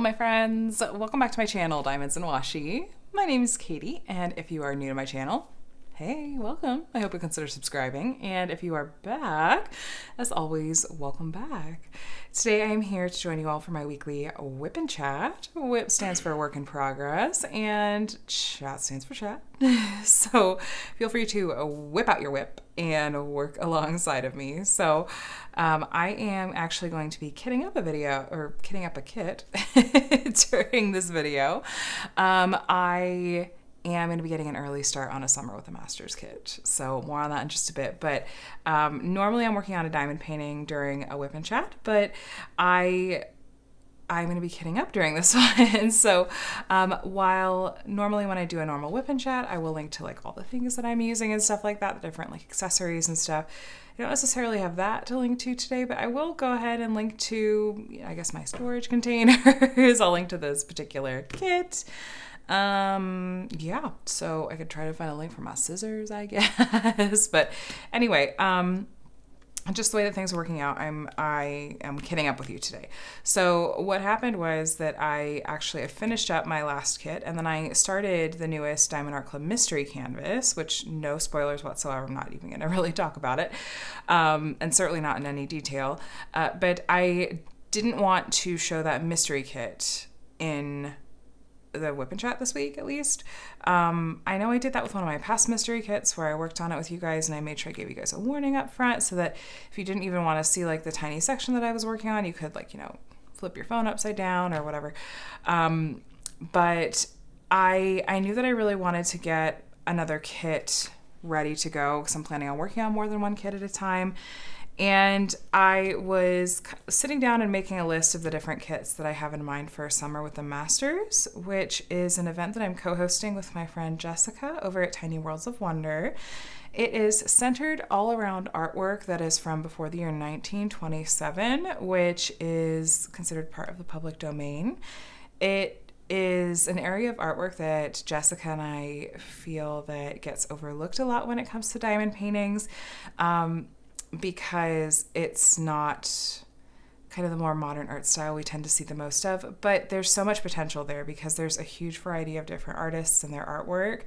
my friends. Welcome back to my channel, Diamonds and Washi. My name is Katie, and if you are new to my channel, hey, welcome. I hope you consider subscribing. And if you are back, as always, welcome back. Today I am here to join you all for my weekly WIP and Chat. WIP stands for work in progress, and Chat stands for chat. So feel free to whip out your WIP and work alongside of me. So I am actually going to be kitting up a kit during this video. I am going to be getting an early start on a summer with a master's kit. So more on that in just a bit. But normally I'm working on a diamond painting during a WIP and Chat, but I'm going to be kitting up during this one. So while normally when I do a normal WIP and Chat, I will link to like all the things that I'm using and stuff like that, the different like accessories and stuff. I don't necessarily have that to link to today, but I will go ahead and link to, I guess, my storage containers. I'll link to this particular kit. Yeah, so I could try to find a link for my scissors, I guess. But anyway, just the way that things are working out, I am kitting up with you today. So what happened was that I finished up my last kit, and then I started the newest Diamond Art Club mystery canvas, which no spoilers whatsoever. I'm not even going to really talk about it, and certainly not in any detail. But I didn't want to show that mystery kit in the WIP and Chat this week, at least. I know I did that with one of my past mystery kits where I worked on it with you guys, and I made sure I gave you guys a warning up front so that if you didn't even want to see like the tiny section that I was working on, you could like, flip your phone upside down or whatever. But I knew that I really wanted to get another kit ready to go because I'm planning on working on more than one kit at a time. And I was sitting down and making a list of the different kits that I have in mind for summer with the Masters, which is an event that I'm co-hosting with my friend Jessica over at Tiny Worlds of Wonder. It is centered all around artwork that is from before the year 1927, which is considered part of the public domain. It is an area of artwork that Jessica and I feel that gets overlooked a lot when it comes to diamond paintings. Because it's not kind of the more modern art style we tend to see the most of, but there's so much potential there because there's a huge variety of different artists and their artwork.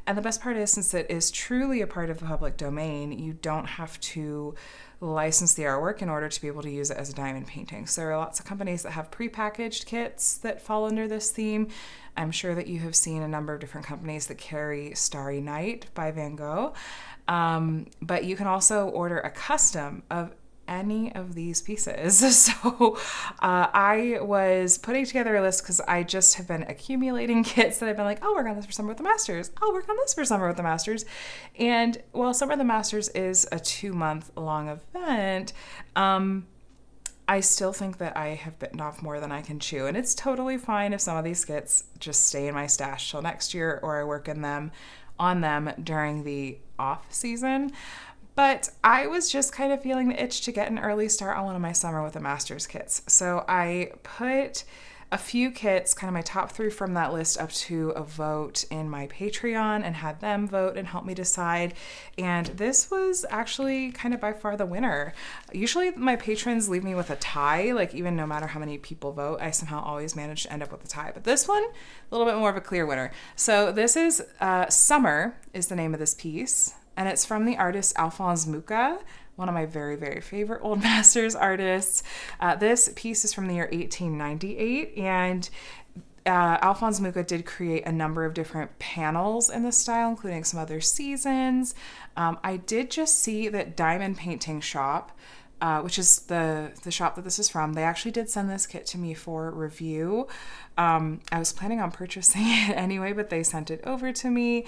And the best part is, since it is truly a part of the public domain, you don't have to license the artwork in order to be able to use it as a diamond painting. So there are lots of companies that have prepackaged kits that fall under this theme. I'm sure that you have seen a number of different companies that carry Starry Night by Van Gogh. But you can also order a custom of any of these pieces. So I was putting together a list because I just have been accumulating kits that I've been like, I'll work on this for Summer with the Masters. I'll work on this for Summer with the Masters. And while Summer with the Masters is a 2-month long event, I still think that I have bitten off more than I can chew. And it's totally fine if some of these kits just stay in my stash till next year, or I work on them during the off season. But I was just kind of feeling the itch to get an early start on one of my Summer with the Masters kits. So I put a few kits, kind of my top 3 from that list, up to a vote in my Patreon and had them vote and help me decide. And this was actually kind of by far the winner. Usually my patrons leave me with a tie, like even no matter how many people vote, I somehow always manage to end up with a tie. But this one, a little bit more of a clear winner. So this is Summer is the name of this piece. And it's from the artist Alphonse Mucha, one of my very, very favorite old masters artists. This piece is from the year 1898, and Alphonse Mucha did create a number of different panels in this style, including some other seasons. I did just see that Diamond Painting Shop, which is the shop that this is from, they actually did send this kit to me for review. I was planning on purchasing it anyway, but they sent it over to me,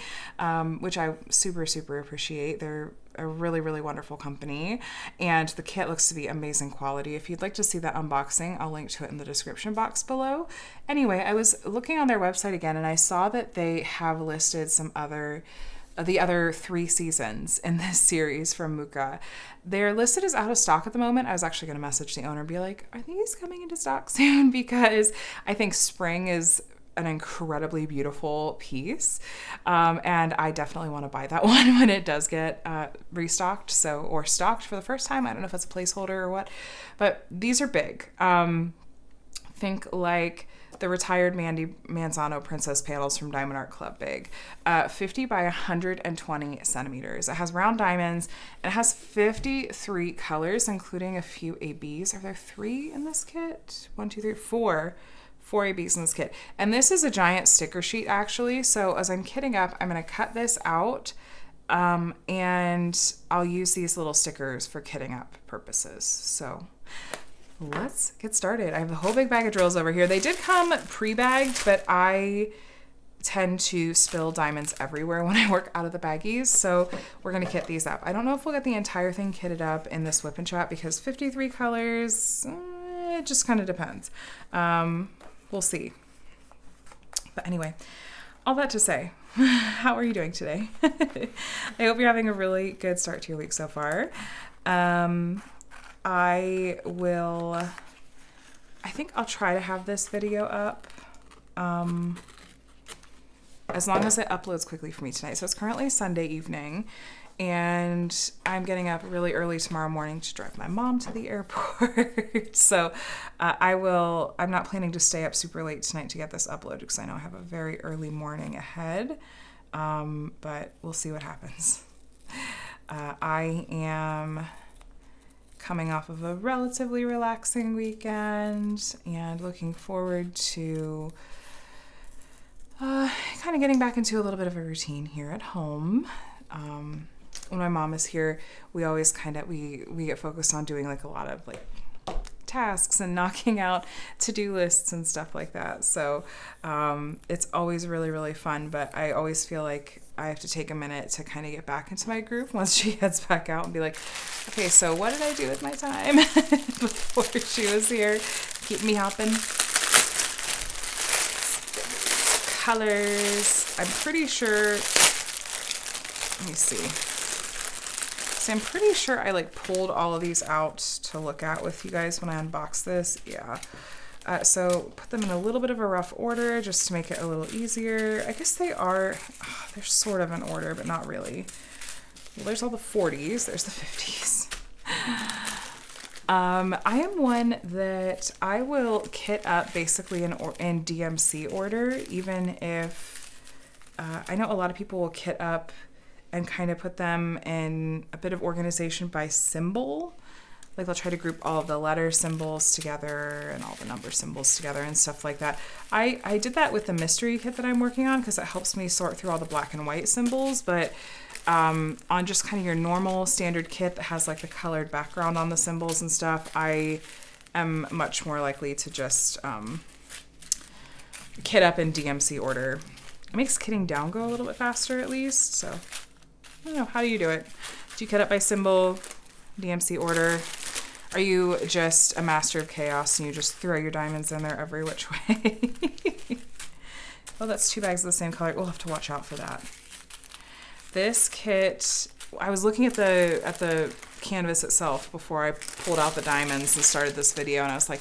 which I super, super appreciate. They're a really, really wonderful company, and the kit looks to be amazing quality. If you'd like to see that unboxing, I'll link to it in the description box below. Anyway, I was looking on their website again, and I saw that they have listed the other 3 seasons in this series from Mucha. They're listed as out of stock at the moment. I was actually going to message the owner and be like, are these coming into stock soon? Because I think spring is an incredibly beautiful piece. And I definitely want to buy that one when it does get restocked. Or stocked for the first time. I don't know if it's a placeholder or what, but these are big. Think like the retired Mandy Manzano Princess panels from Diamond Art Club Big. 50 by 120 centimeters. It has round diamonds, and it has 53 colors, including a few ABs. Are there 3 in this kit? 1, 2, 3, 4. 4 ABs in this kit. And this is a giant sticker sheet, actually. So as I'm kitting up, I'm going to cut this out, and I'll use these little stickers for kitting up purposes. So let's get started. I have a whole big bag of drills over here. They did come pre-bagged, but I tend to spill diamonds everywhere when I work out of the baggies, so we're going to kit these up. I don't know if we'll get the entire thing kitted up in this WIP and Chat because 53 colors, it just kind of depends. We'll see. But anyway, all that to say, how are you doing today? I hope you're having a really good start to your week so far. I think I'll try to have this video up as long as it uploads quickly for me tonight. So it's currently Sunday evening, and I'm getting up really early tomorrow morning to drive my mom to the airport. So I'm not planning to stay up super late tonight to get this uploaded because I know I have a very early morning ahead, but we'll see what happens. I am coming off of a relatively relaxing weekend and looking forward to kind of getting back into a little bit of a routine here at home. When my mom is here, we always we get focused on doing like a lot of like tasks and knocking out to-do lists and stuff like that. So it's always really, really fun, but I always feel like I have to take a minute to kind of get back into my groove once she heads back out and be like, okay, so what did I do with my time before she was here? Keep me hopping. Colors. I'm pretty sure, let me see. So I'm pretty sure I like pulled all of these out to look at with you guys when I unbox this. Yeah. So put them in a little bit of a rough order just to make it a little easier. I guess they're sort of in order, but not really. Well, there's all the 40s. There's the 50s. I am one that I will kit up basically in DMC order, even if I know a lot of people will kit up and kind of put them in a bit of organization by symbol. Like they'll try to group all of the letter symbols together and all the number symbols together and stuff like that. I did that with the mystery kit that I'm working on because it helps me sort through all the black and white symbols, but on just kind of your normal standard kit that has like the colored background on the symbols and stuff, I am much more likely to just kit up in DMC order. It makes kitting down go a little bit faster at least, so I don't know, how do you do it? Do you kit up by symbol, DMC order? Are you just a master of chaos and you just throw your diamonds in there every which way? Oh, that's 2 bags of the same color. We'll have to watch out for that. This kit, I was looking at the canvas itself before I pulled out the diamonds and started this video, and I was like,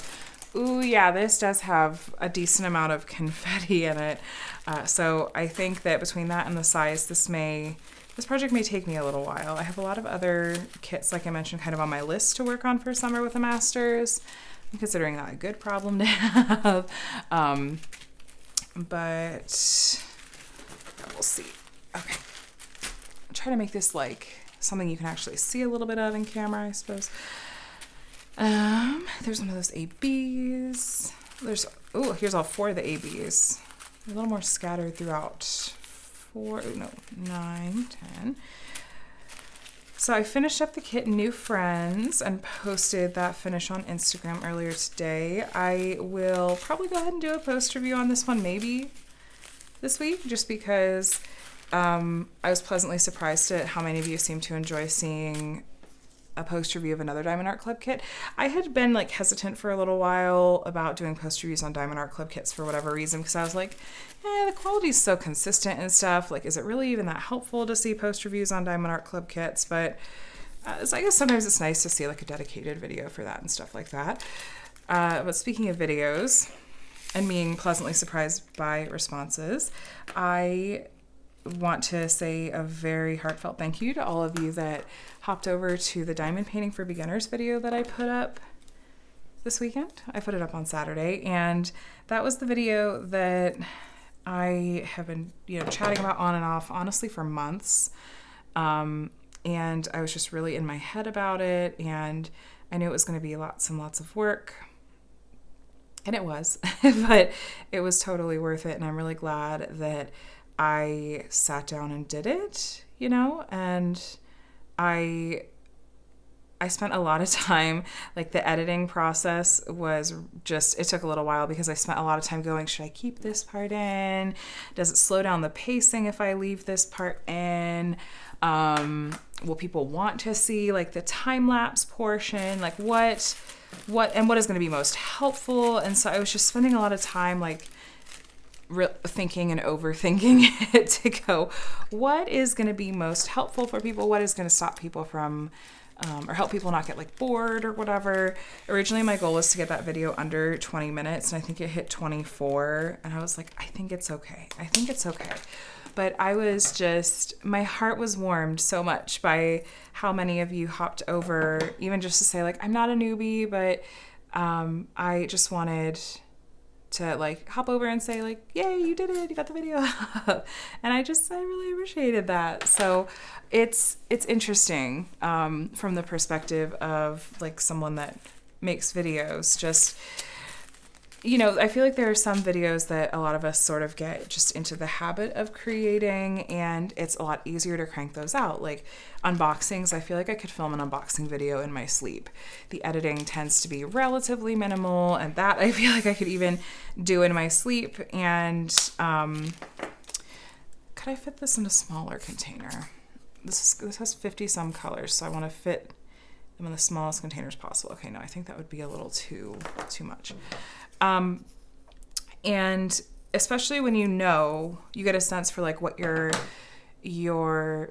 ooh, yeah, this does have a decent amount of confetti in it. So I think that between that and the size, this project may take me a little while. I have a lot of other kits, like I mentioned, kind of on my list to work on for summer with the masters. I'm considering that a good problem to have. But we'll see. Okay. I'll try to make this like something you can actually see a little bit of in camera, I suppose. There's one of those ABs. Here's all 4 of the ABs. A little more scattered throughout. 9, 10. So I finished up the kit New Friends and posted that finish on Instagram earlier today. I will probably go ahead and do a post review on this one maybe this week, just because I was pleasantly surprised at how many of you seem to enjoy seeing a post review of another Diamond Art Club kit. I had been like hesitant for a little while about doing post reviews on Diamond Art Club kits for whatever reason, because I was like, the quality's so consistent and stuff. Like, is it really even that helpful to see post reviews on Diamond Art Club kits? But so I guess sometimes it's nice to see like a dedicated video for that and stuff like that. But speaking of videos and being pleasantly surprised by responses, I want to say a very heartfelt thank you to all of you that hopped over to the diamond painting for beginners video that I put up this weekend. I put it up on Saturday, and that was the video that I have been, chatting about on and off, honestly, for months. And I was just really in my head about it, and I knew it was going to be lots and lots of work. And it was, but it was totally worth it. And I'm really glad that I sat down and did it, and I spent a lot of time, like the editing process was just, it took a little while because I spent a lot of time going, should I keep this part in? Does it slow down the pacing if I leave this part in? Will people want to see like the time-lapse portion? Like what is going to be most helpful? And so I was just spending a lot of time like thinking and overthinking it to go, what is going to be most helpful for people? What is going to stop people from or help people not get like bored or whatever. Originally, my goal was to get that video under 20 minutes, and I think it hit 24. And I was like, I think it's okay. But I was just, my heart was warmed so much by how many of you hopped over, even just to say like, I'm not a newbie, but I just wanted to like hop over and say like, yay, you did it, you got the video up. And I really appreciated that. So it's interesting from the perspective of like someone that makes videos. Just, I feel like there are some videos that a lot of us sort of get just into the habit of creating, and it's a lot easier to crank those out. Like unboxings, I feel like I could film an unboxing video in my sleep. The editing tends to be relatively minimal, and that I feel like I could even do in my sleep. And could I fit this in a smaller container? This has 50 some colors, so I want to fit them in the smallest containers possible. Okay, no, I think that would be a little too much. And especially when you get a sense for like what your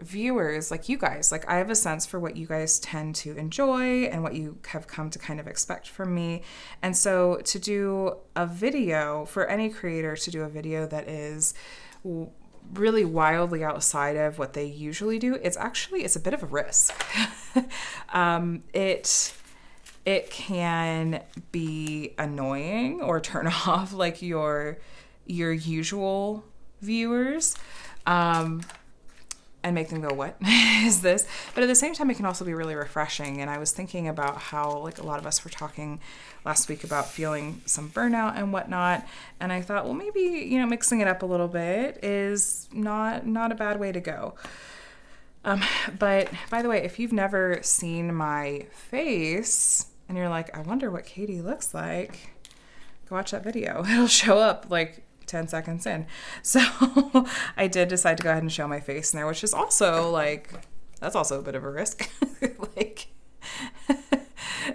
viewers, like you guys, like I have a sense for what you guys tend to enjoy and what you have come to kind of expect from me. And so to do a video, for any creator to do a video that is really wildly outside of what they usually do, it's a bit of a risk. It can be annoying or turn off like your usual viewers, and make them go, what is this? But at the same time, it can also be really refreshing. And I was thinking about how like a lot of us were talking last week about feeling some burnout and whatnot. And I thought, well, maybe, mixing it up a little bit is not a bad way to go. But by the way, if you've never seen my face and you're like, I wonder what Katie looks like, go watch that video. It'll show up like 10 seconds in. So I did decide to go ahead and show my face in there, which is also like, that's also a bit of a risk. Like,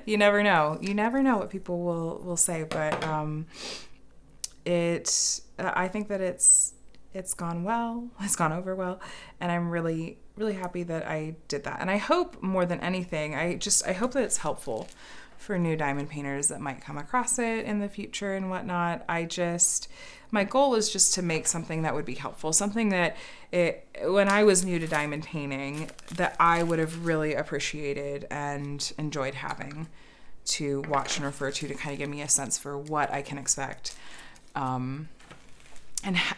you never know. You never know what people will say, but I think that it's gone well. It's gone over well, and I'm really, really happy that I did that. And I hope more than anything, I hope that it's helpful for new diamond painters that might come across it in the future and whatnot. My goal is just to make something that would be helpful, something that when I was new to diamond painting, that I would have really appreciated and enjoyed having to watch and refer to kind of give me a sense for what I can expect, and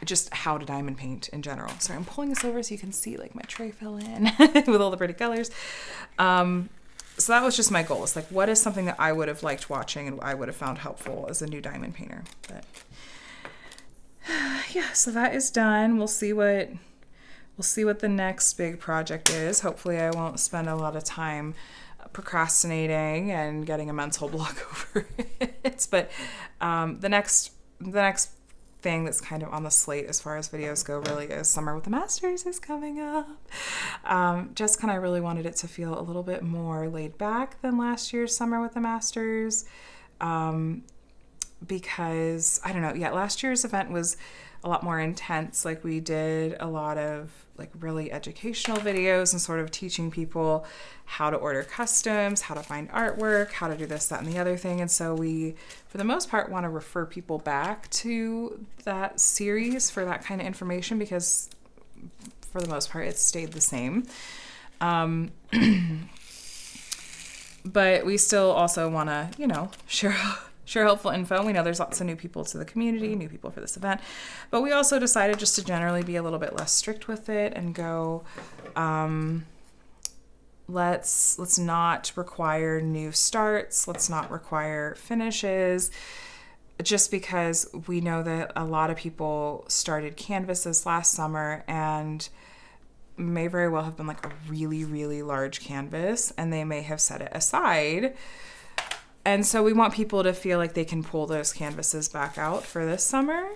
just how to diamond paint in general. So I'm pulling this over so you can see like my tray fill in with all the pretty colors. So that was just my goal. It's like, what is something that I would have liked watching and I would have found helpful as a new diamond painter? But yeah, so that is done. We'll see what the next big project is. Hopefully I won't spend a lot of time procrastinating and getting a mental block over it. But the next thing that's kind of on the slate as far as videos go really is Summer with the Masters is coming up. Jessica and I really wanted it to feel a little bit more laid back than last year's Summer with the Masters, because I don't know, last year's event was a lot more intense. Like we did a lot of like really educational videos and sort of teaching people how to order customs, how to find artwork, how to do this, that, and the other thing. And so we, for the most part, want to refer people back to that series for that kind of information, because for the most part, it's stayed the same. But we still also want to, share helpful info. We know there's lots of new people to the community, new people for this event. But we also decided just to generally be a little bit less strict with it and go, let's not require new starts. Let's not require finishes. Just because we know that a lot of people started canvases last summer and may very well have been like a really, really large canvas, and they may have set it aside. And so we want people to feel like they can pull those canvases back out for this summer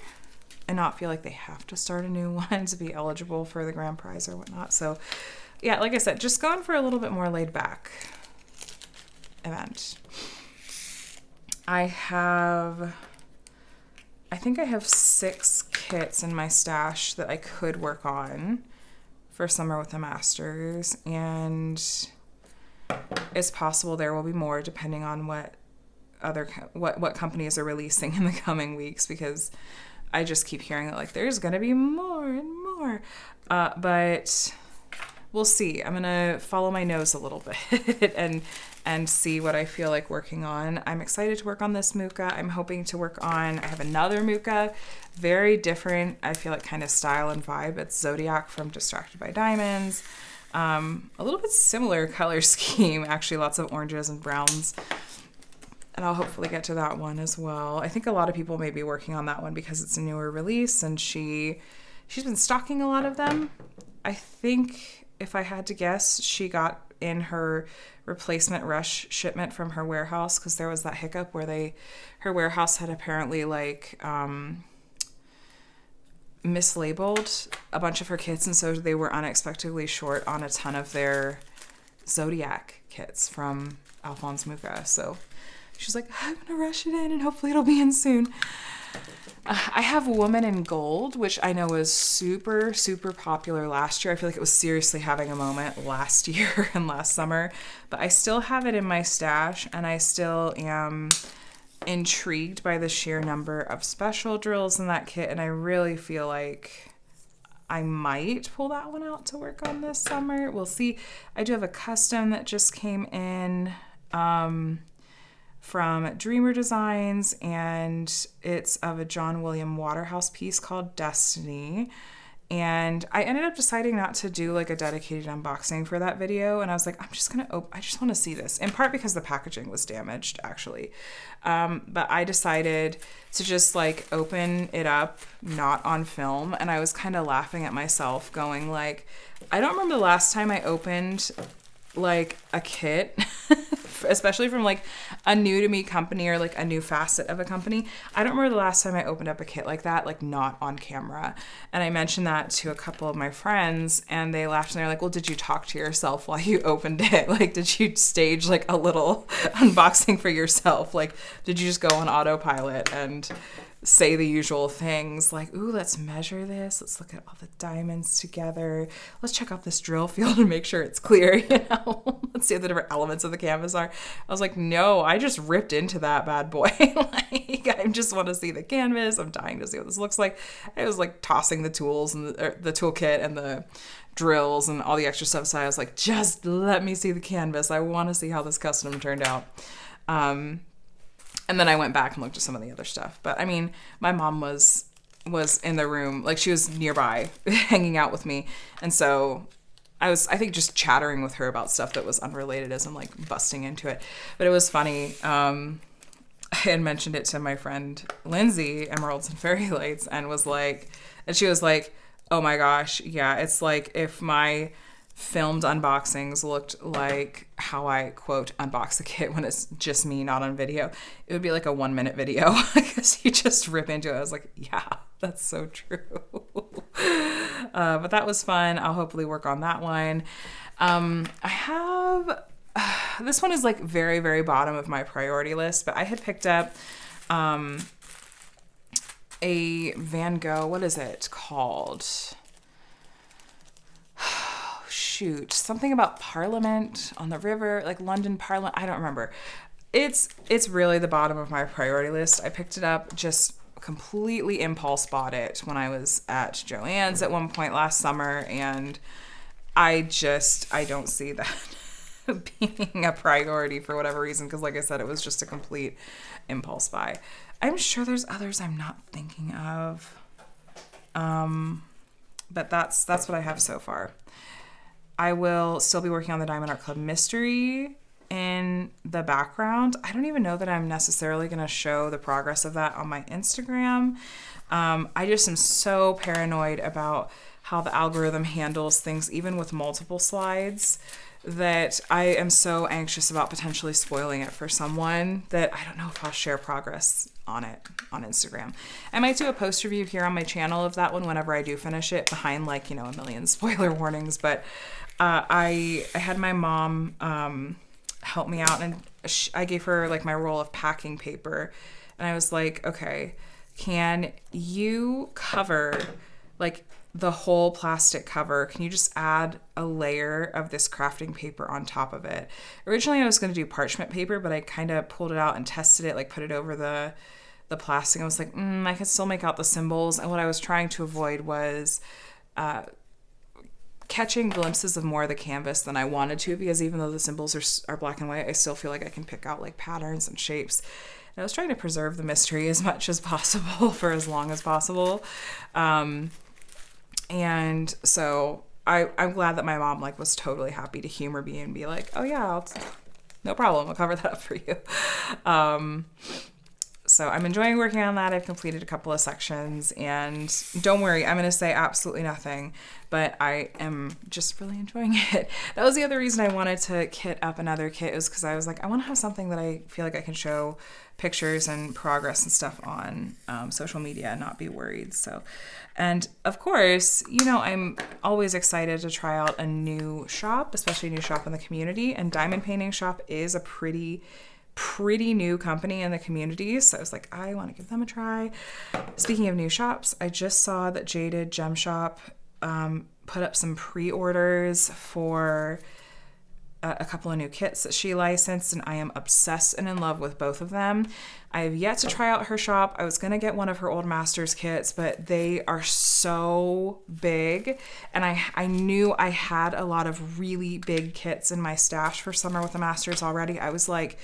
and not feel like they have to start a new one to be eligible for the grand prize or whatnot. So yeah, like I said, just going for a little bit more laid back event. I think I have 6 kits in my stash that I could work on for Summer with the Masters, and it's possible there will be more depending on what companies are releasing in the coming weeks, because I just keep hearing that like there's gonna be more and more, but we'll see. I'm gonna follow my nose a little bit and see what I feel like working on. I'm excited to work on this muka. I'm hoping to work on, I have another muka, very different, I feel like kind of style and vibe. It's Zodiac from Distracted by Diamonds. A little bit similar color scheme, actually lots of oranges and browns. And I'll hopefully get to that one as well. I think a lot of people may be working on that one because it's a newer release and she's been stocking a lot of them. I think if I had to guess, she got in her replacement rush shipment from her warehouse, because there was that hiccup where her warehouse had apparently like mislabeled a bunch of her kits, and so they were unexpectedly short on a ton of their Zodiac kits from Alphonse Muka. So she's like, I'm gonna rush it in and hopefully it'll be in soon. I have Woman in Gold, which I know was super, super popular last year. I feel like it was seriously having a moment last year and last summer, but I still have it in my stash, and I still am intrigued by the sheer number of special drills in that kit, and I really feel like I might pull that one out to work on this summer. We'll see. I do have a custom that just came in from Dreamer Designs, and it's of a John William Waterhouse piece called Destiny. And I ended up deciding not to do like a dedicated unboxing for that video. And I was like, I just want to see this, in part because the packaging was damaged actually. But I decided to just like open it up, not on film. And I was kind of laughing at myself going like, I don't remember the last time I opened like a kit, especially from like a new to me company or like a new facet of a company. I don't remember the last time I opened up a kit like that, like not on camera. And I mentioned that to a couple of my friends, and they laughed, and they're like, well, did you talk to yourself while you opened it? Like, did you stage like a little unboxing for yourself? Like, did you just go on autopilot and say the usual things like, ooh, let's measure this. Let's look at all the diamonds together. Let's check out this drill field and make sure it's clear, Let's see what the different elements of the canvas are. I was like, no, I just ripped into that bad boy. Like, I just want to see the canvas. I'm dying to see what this looks like. I was like tossing the tools and the toolkit and the drills and all the extra stuff. So I was like, just let me see the canvas. I want to see how this custom turned out. And then I went back and looked at some of the other stuff. But I mean, my mom was in the room, like she was nearby hanging out with me. And so I think just chattering with her about stuff that was unrelated as I'm like busting into it. But it was funny. I had mentioned it to my friend Lindsay, Emeralds and Fairy Lights, and she was like, oh my gosh, yeah, it's like if my filmed unboxings looked like how I, quote, unbox the kit when it's just me, not on video. It would be like a 1-minute video because you just rip into it. I was like, yeah, that's so true. But that was fun. I'll hopefully work on that one. I have, this one is like very, very bottom of my priority list, but I had picked up a Van Gogh, what is it called? Shoot, something about Parliament on the river, like London Parliament. I don't remember. It's really the bottom of my priority list. I picked it up, just completely impulse bought it when I was at Joann's at one point last summer, and I don't see that being a priority for whatever reason, because like I said, it was just a complete impulse buy. I'm sure there's others I'm not thinking of. But that's what I have so far. I will still be working on the Diamond Art Club mystery in the background. I don't even know that I'm necessarily going to show the progress of that on my Instagram. I just am so paranoid about how the algorithm handles things, even with multiple slides, that I am so anxious about potentially spoiling it for someone that I don't know if I'll share progress on it on Instagram. I might do a post review here on my channel of that one whenever I do finish it, behind like, a million spoiler warnings. But I had my mom help me out, and I gave her like my roll of packing paper, and I was like, okay, can you cover like the whole plastic cover? Can you just add a layer of this crafting paper on top of it? Originally I was going to do parchment paper, but I kind of pulled it out and tested it, like put it over the plastic. I was like, I can still make out the symbols. And what I was trying to avoid was catching glimpses of more of the canvas than I wanted to, because even though the symbols are black and white, I still feel like I can pick out like patterns and shapes. And I was trying to preserve the mystery as much as possible for as long as possible. And so I'm glad that my mom like was totally happy to humor me and be like, oh yeah, no problem, I'll cover that up for you. So I'm enjoying working on that. I've completed a couple of sections, and don't worry, I'm going to say absolutely nothing, but I am just really enjoying it. That was the other reason I wanted to kit up another kit, is because I was like, I want to have something that I feel like I can show pictures and progress and stuff on social media and not be worried. So, and of course, I'm always excited to try out a new shop, especially a new shop in the community, and Diamond Painting Shop is a pretty new company in the community, so I was like, I want to give them a try. Speaking of new shops, I just saw that Jaded Gem Shop put up some pre-orders for a couple of new kits that she licensed, and I am obsessed and in love with both of them. I have yet to try out her shop. I was going to get one of her old Masters kits, but they are so big, and I knew I had a lot of really big kits in my stash for Summer with the Masters already. I was like,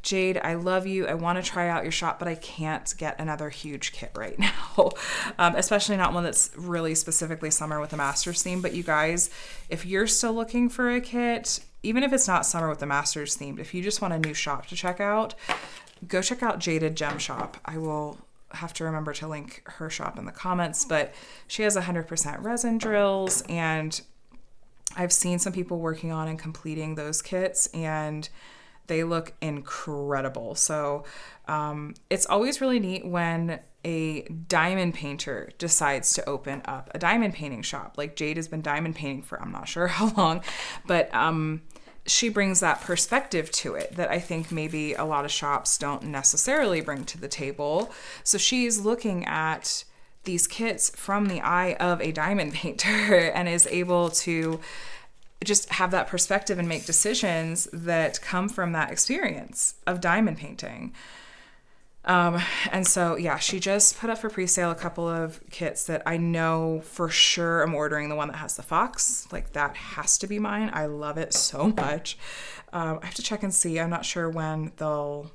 Jade, I love you. I want to try out your shop, but I can't get another huge kit right now, especially not one that's really specifically Summer with the Masters theme. But you guys, if you're still looking for a kit, even if it's not Summer with the Masters themed, if you just want a new shop to check out, go check out Jaded Gem Shop. I will have to remember to link her shop in the comments, but she has 100% resin drills, and I've seen some people working on and completing those kits, and they look incredible. So it's always really neat when a diamond painter decides to open up a diamond painting shop. Like Jade has been diamond painting for I'm not sure how long, but she brings that perspective to it that I think maybe a lot of shops don't necessarily bring to the table. So she's looking at these kits from the eye of a diamond painter and is able to just have that perspective and make decisions that come from that experience of diamond painting. And so, yeah, she just put up for pre-sale a couple of kits that I know for sure I'm ordering. The one that has the fox, like that has to be mine. I love it so much. I have to check and see. I'm not sure when they'll,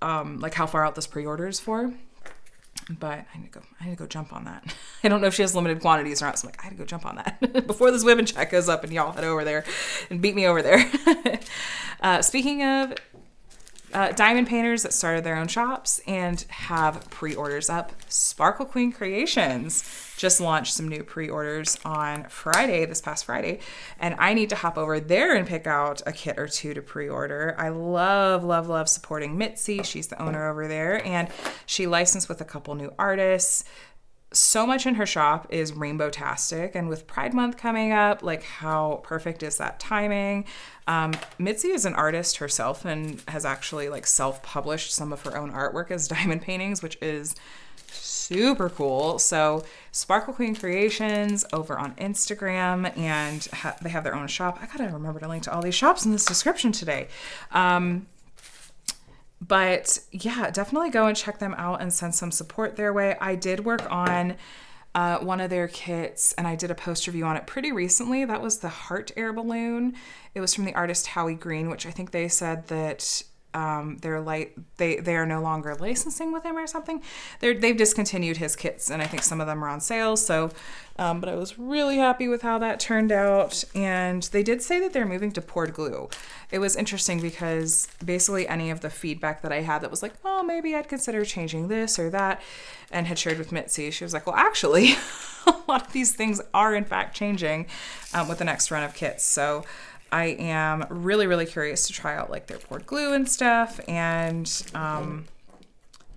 like how far out this pre-order is for. But I need to go jump on that. I don't know if she has limited quantities or not, so I'm like, I had to go jump on that before this WIP and Chat goes up and y'all head over there and beat me over there. Speaking of diamond painters that started their own shops and have pre-orders up, Sparkle Queen Creations just launched some new pre-orders on Friday, this past Friday, and I need to hop over there and pick out a kit or two to pre-order. I love supporting Mitzi. She's the owner over there, and she licensed with a couple new artists. So much in her shop is rainbow-tastic, and with Pride Month coming up, like how perfect is that timing? Mitzi is an artist herself and has actually like self-published some of her own artwork as diamond paintings, which is super cool. So Sparkle Queen Creations over on Instagram, and they have their own shop. I gotta remember to link to all these shops in this description today. But yeah, definitely go and check them out and send some support their way. I did work on one of their kits, and I did a post review on it pretty recently. That was the Heart Air Balloon. It was from the artist Howie Green, which I think they said that they are no longer licensing with him or something. They've discontinued his kits, and I think some of them are on sale. So, but I was really happy with how that turned out. And they did say that they're moving to poured glue. It was interesting because basically any of the feedback that I had that was like, oh, maybe I'd consider changing this or that, and had shared with Mitzi, she was like, well, actually, a lot of these things are in fact changing with the next run of kits. So I am really, really curious to try out like their poured glue and stuff. And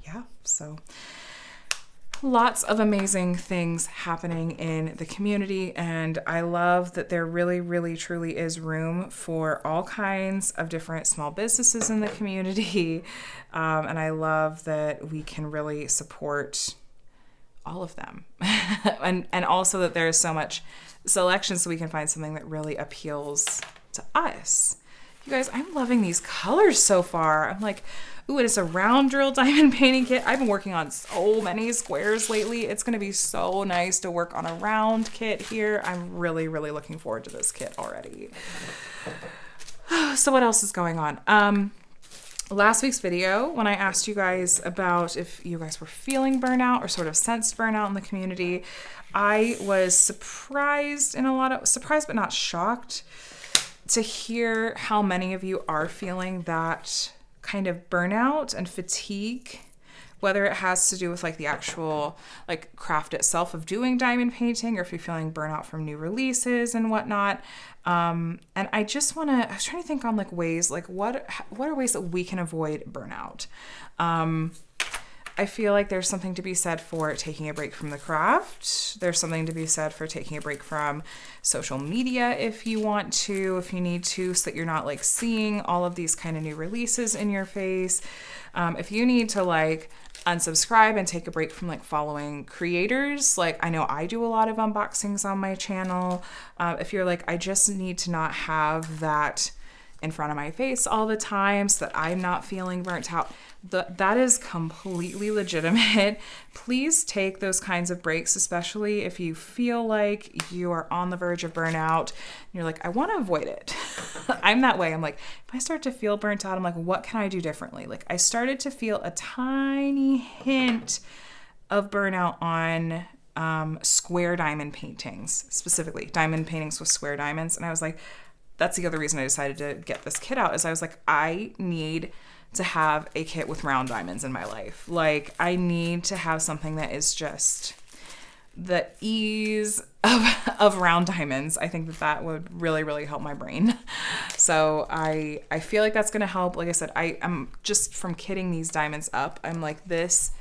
yeah, so lots of amazing things happening in the community. And I love that there really, really, truly is room for all kinds of different small businesses in the community. And I love that we can really support all of them. and also that there is so much selection so we can find something that really appeals to us. You guys, I'm loving these colors so far. I'm like, ooh, it is a round drill diamond painting kit. I've been working on so many squares lately. It's going to be so nice to work on a round kit here. I'm really, really looking forward to this kit already. So what else is going on? Last week's video, when I asked you guys about if you guys were feeling burnout or sort of sensed burnout in the community, I was surprised but not shocked to hear how many of you are feeling that kind of burnout and fatigue, whether it has to do with like the actual like craft itself of doing diamond painting, or if you're feeling burnout from new releases and whatnot. And I was trying to think on like ways, like what are ways that we can avoid burnout? I feel like there's something to be said for taking a break from the craft. There's something to be said for taking a break from social media if you want to, if you need to, so that you're not like seeing all of these kind of new releases in your face. If you need to like unsubscribe and take a break from like following creators, like I know I do a lot of unboxings on my channel. If you're like, I just need to not have that in front of my face all the time so that I'm not feeling burnt out, that is completely legitimate. Please take those kinds of breaks, especially if you feel like you are on the verge of burnout and you're like, I want to avoid it. I'm that way. I'm like, if I start to feel burnt out, I'm like, what can I do differently? Like I started to feel a tiny hint of burnout on square diamond paintings, specifically diamond paintings with square diamonds. And I was like, that's the other reason I decided to get this kit out, is I was like, I need to have a kit with round diamonds in my life. Like I need to have something that is just the ease of round diamonds. I think that would really, really help my brain. So I feel like that's going to help. Like I said, I'm just from kitting these diamonds up, I'm like, this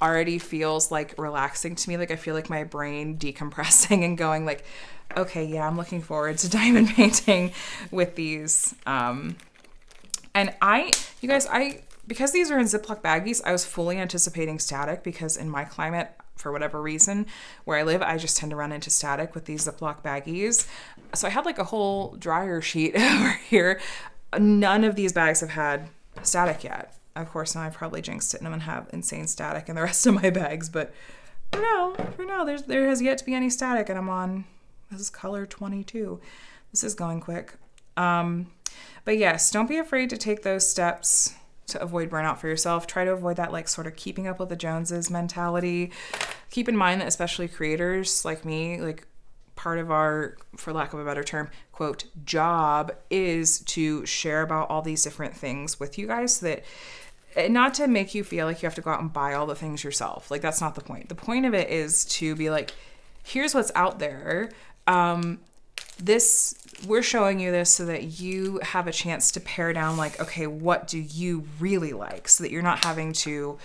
already feels like relaxing to me. Like I feel like my brain decompressing and going like, okay, yeah, I'm looking forward to diamond painting with these. And you guys, because these are in Ziploc baggies, I was fully anticipating static, because in my climate, for whatever reason, where I live, I just tend to run into static with these Ziploc baggies. So I had like a whole dryer sheet over here. None of these bags have had static yet. Of course, now I've probably jinxed it and I'm gonna have insane static in the rest of my bags, but for now, there has yet to be any static, and I'm on, this is color 22. This is going quick. But yes, don't be afraid to take those steps to avoid burnout for yourself. Try to avoid that like sort of keeping up with the Joneses mentality. Keep in mind that especially creators like me, like part of our, for lack of a better term, quote, job is to share about all these different things with you guys, so that not to make you feel like you have to go out and buy all the things yourself. Like that's not the point. The point of it is to be like, here's what's out there. We're showing you this so that you have a chance to pare down like, okay, what do you really like? So that you're not having to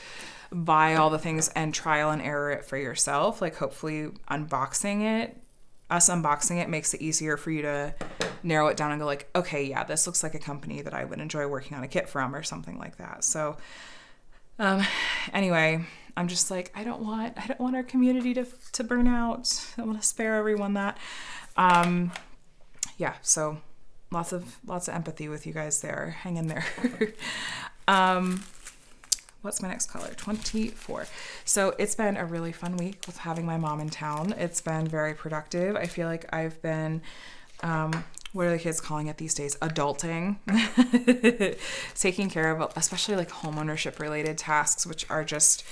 buy all the things and trial and error it for yourself. Like hopefully unboxing it makes it easier for you to narrow it down and go like, okay, yeah, this looks like a company that I would enjoy working on a kit from, or something like that. So anyway, I'm just like, I don't want our community to burn out. I want to spare everyone that. Yeah, so lots of empathy with you guys there. Hang in there. what's my next color? 24. So it's been a really fun week with having my mom in town. It's been very productive. I feel like I've been, what are the kids calling it these days? Adulting. Taking care of, especially like homeownership related tasks, which are just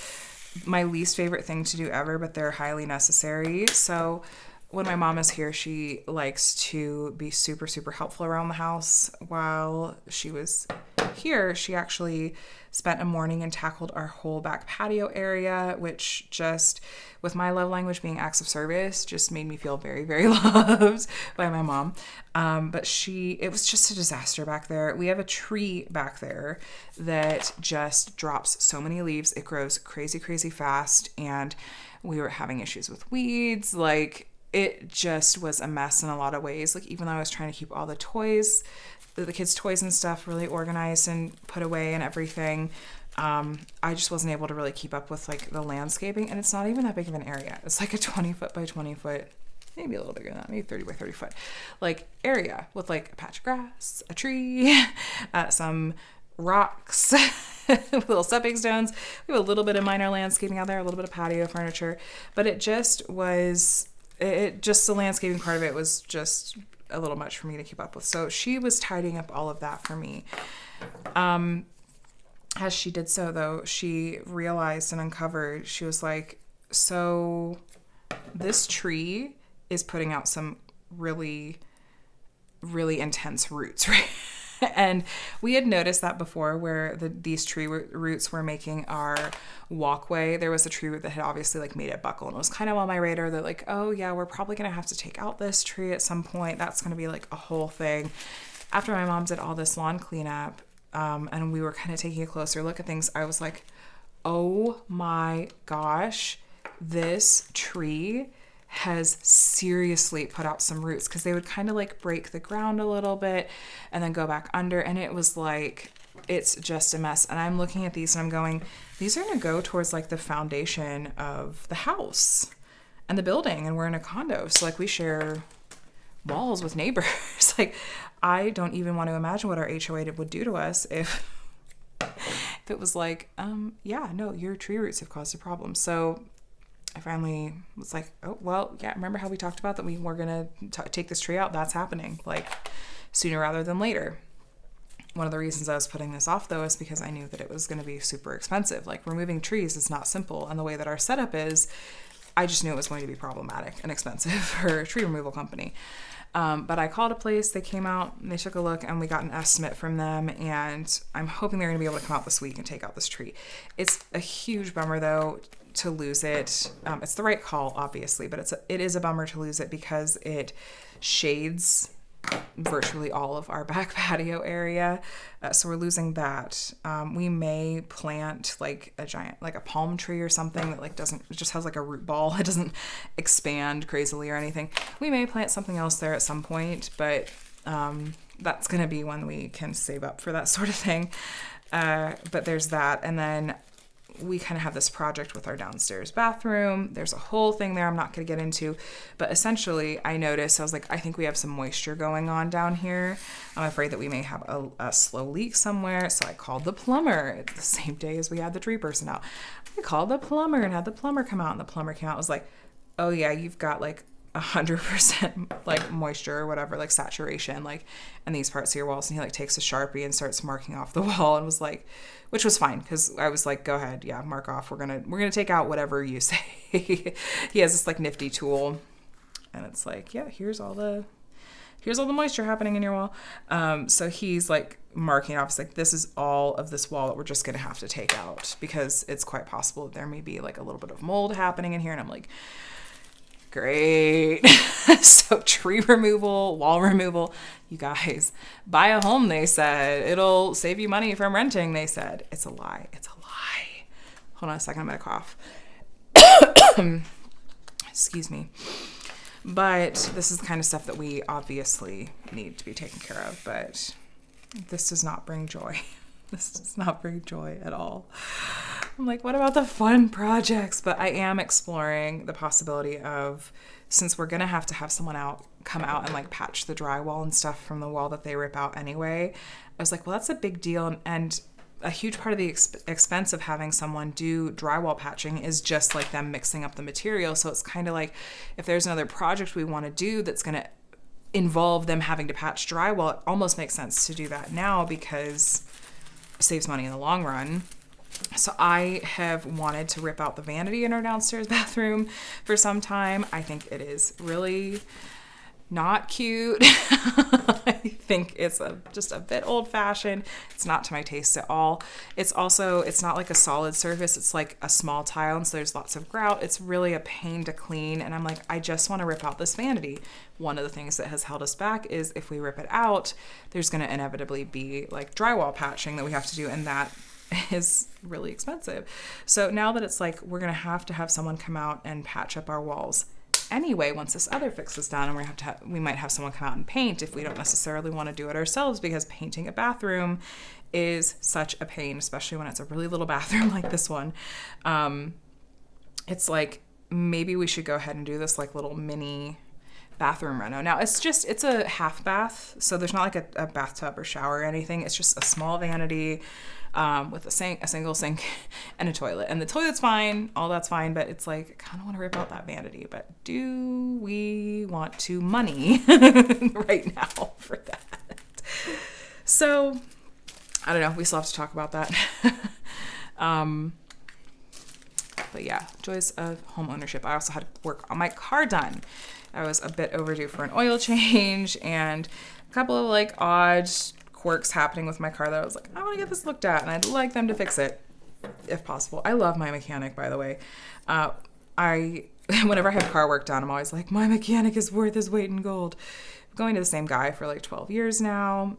my least favorite thing to do ever, but they're highly necessary. So when my mom is here, she likes to be super, super helpful around the house. While she was here, she actually spent a morning and tackled our whole back patio area, which just, with my love language being acts of service, just made me feel very, very loved by my mom. But it was just a disaster back there. We have a tree back there that just drops so many leaves. It grows crazy, crazy fast. And we were having issues with weeds. Like, it just was a mess in a lot of ways. Like, even though I was trying to keep all the toys, the kids' toys and stuff really organized and put away and everything, I just wasn't able to really keep up with like the landscaping. And it's not even that big of an area. It's like a 20 foot by 20 foot, maybe a little bigger than that, maybe 30 by 30 foot, like area with like a patch of grass, a tree, some rocks, little stepping stones. We have a little bit of minor landscaping out there, a little bit of patio furniture, but it just, the landscaping part of it was just a little much for me to keep up with. So she was tidying up all of that for me. As she did so, though, she realized and uncovered, she was like, so this tree is putting out some really, really intense roots, right? And we had noticed that before, where these tree roots were making our walkway. There was a tree root that had obviously like made it buckle, and it was kind of on my radar that like, oh yeah, we're probably going to have to take out this tree at some point. That's going to be like a whole thing. After my mom did all this lawn cleanup, and we were kind of taking a closer look at things, I was like, oh my gosh, this tree has seriously put out some roots, because they would kind of like break the ground a little bit and then go back under, and it was like, it's just a mess. And I'm looking at these and I'm going, these are going to go towards like the foundation of the house and the building, and we're in a condo, so like we share walls with neighbors. Like, I don't even want to imagine what our HOA would do to us if it was like, yeah, no, your tree roots have caused a problem. So I finally was like, oh, well, yeah, remember how we talked about that we were going to take this tree out? That's happening, like, sooner rather than later. One of the reasons I was putting this off, though, is because I knew that it was going to be super expensive. Like, removing trees is not simple, and the way that our setup is, I just knew it was going to be problematic and expensive for a tree removal company. But I called a place, they came out, and they took a look, and we got an estimate from them, and I'm hoping they're going to be able to come out this week and take out this tree. It's a huge bummer, though, to lose it. It's the right call, obviously, but it is a bummer to lose it, because it shades virtually all of our back patio area. So we're losing that. We may plant like a giant, like a palm tree or something that like it just has like a root ball. It doesn't expand crazily or anything. We may plant something else there at some point, but that's going to be when we can save up for that sort of thing. But there's that. And then we kind of have this project with our downstairs bathroom. There's a whole thing there I'm not going to get into, but essentially I noticed, I was like, I think we have some moisture going on down here. I'm afraid that we may have a slow leak somewhere. So I called the plumber the same day as we had the tree person out. I called the plumber and had the plumber come out, and the plumber came out and was like, oh yeah, you've got like 100% like moisture or whatever, like saturation, like in these parts of your walls. And he like takes a Sharpie and starts marking off the wall, and was like, which was fine, because I was like, go ahead, yeah, mark off. We're gonna take out whatever you say. He has this like nifty tool, and it's like, yeah, here's all the moisture happening in your wall. So he's like marking off. It's like, this is all of this wall that we're just gonna have to take out, because it's quite possible that there may be like a little bit of mold happening in here. And I'm like, great. So tree removal, wall removal, you guys, buy a home, they said. It'll save you money from renting, they said. It's a lie. It's a lie. Hold on a second, I'm gonna cough. Excuse me. But this is the kind of stuff that we obviously need to be taken care of, but this does not bring joy. This does not bring joy at all. I'm like, what about the fun projects? But I am exploring the possibility of, since we're going to have someone come out and like patch the drywall and stuff from the wall that they rip out anyway. I was like, well, that's a big deal. And a huge part of the expense of having someone do drywall patching is just like them mixing up the material. So it's kind of like if there's another project we want to do that's going to involve them having to patch drywall, it almost makes sense to do that now because it saves money in the long run. So I have wanted to rip out the vanity in our downstairs bathroom for some time. I think it is really not cute. I think it's just a bit old-fashioned. It's not to my taste at all. It's not like a solid surface. It's like a small tile, and so there's lots of grout. It's really a pain to clean, and I'm like, I just want to rip out this vanity. One of the things that has held us back is if we rip it out, there's going to inevitably be like drywall patching that we have to do, and that is really expensive. So now that it's like we're going to have someone come out and patch up our walls anyway once this other fix is done, and we might have someone come out and paint if we don't necessarily want to do it ourselves, because painting a bathroom is such a pain, especially when it's a really little bathroom like this one. It's like maybe we should go ahead and do this like little mini bathroom reno. Now it's a half bath, so there's not like a bathtub or shower or anything. It's just a small vanity with a single sink and a toilet. And the toilet's fine, all that's fine, but it's like, I kind of want to rip out that vanity. But do we want to money right now for that? So, I don't know. We still have to talk about that. But yeah, joys of home ownership. I also had to work on my car done. I was a bit overdue for an oil change and a couple of like odd quirks happening with my car that I was like, I want to get this looked at, and I'd like them to fix it if possible. I love my mechanic, by the way. Whenever I have car work done, I'm always like, my mechanic is worth his weight in gold. I'm going to the same guy for like 12 years now.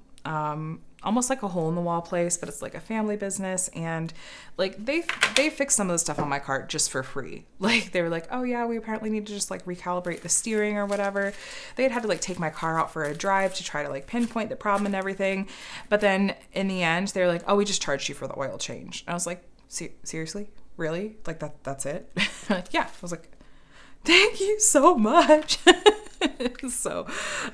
Almost like a hole in the wall place, but it's like a family business, and like they fixed some of the stuff on my car just for free. Like they were like, oh yeah, we apparently need to just like recalibrate the steering or whatever. They had to like take my car out for a drive to try to like pinpoint the problem and everything. But then in the end, they're like, oh, we just charged you for the oil change. And I was like, seriously? Really? Like that's it? Yeah. I was like, thank you so much. So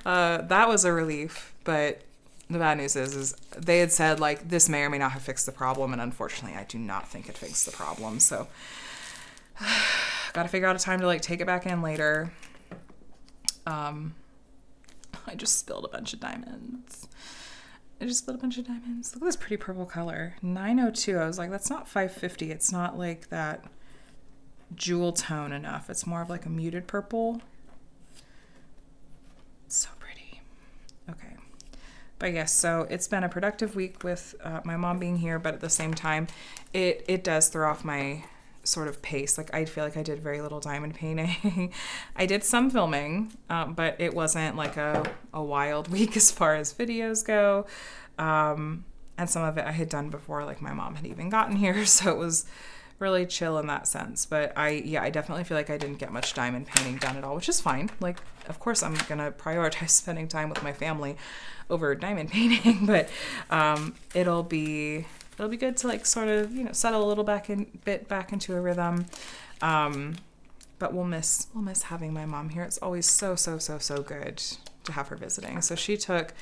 that was a relief, but the bad news is they had said like this may or may not have fixed the problem, and unfortunately I do not think it fixed the problem. So got to figure out a time to like take it back in later. I just spilled a bunch of diamonds. Look at this pretty purple color. 902. I was like, that's not 550. It's not like that jewel tone enough. It's more of like a muted purple. It's so pretty. Okay. But yes, so it's been a productive week with my mom being here, but at the same time, it does throw off my sort of pace. Like I feel like I did very little diamond painting. I did some filming, but it wasn't like a wild week as far as videos go. And some of it I had done before, like my mom had even gotten here, so it was really chill in that sense. But I definitely feel like I didn't get much diamond painting done at all, which is fine. Like, of course I'm gonna prioritize spending time with my family over diamond painting, but it'll be good to like sort of, you know, settle a little bit back into a rhythm. But we'll miss having my mom here. It's always so good to have her visiting. So she took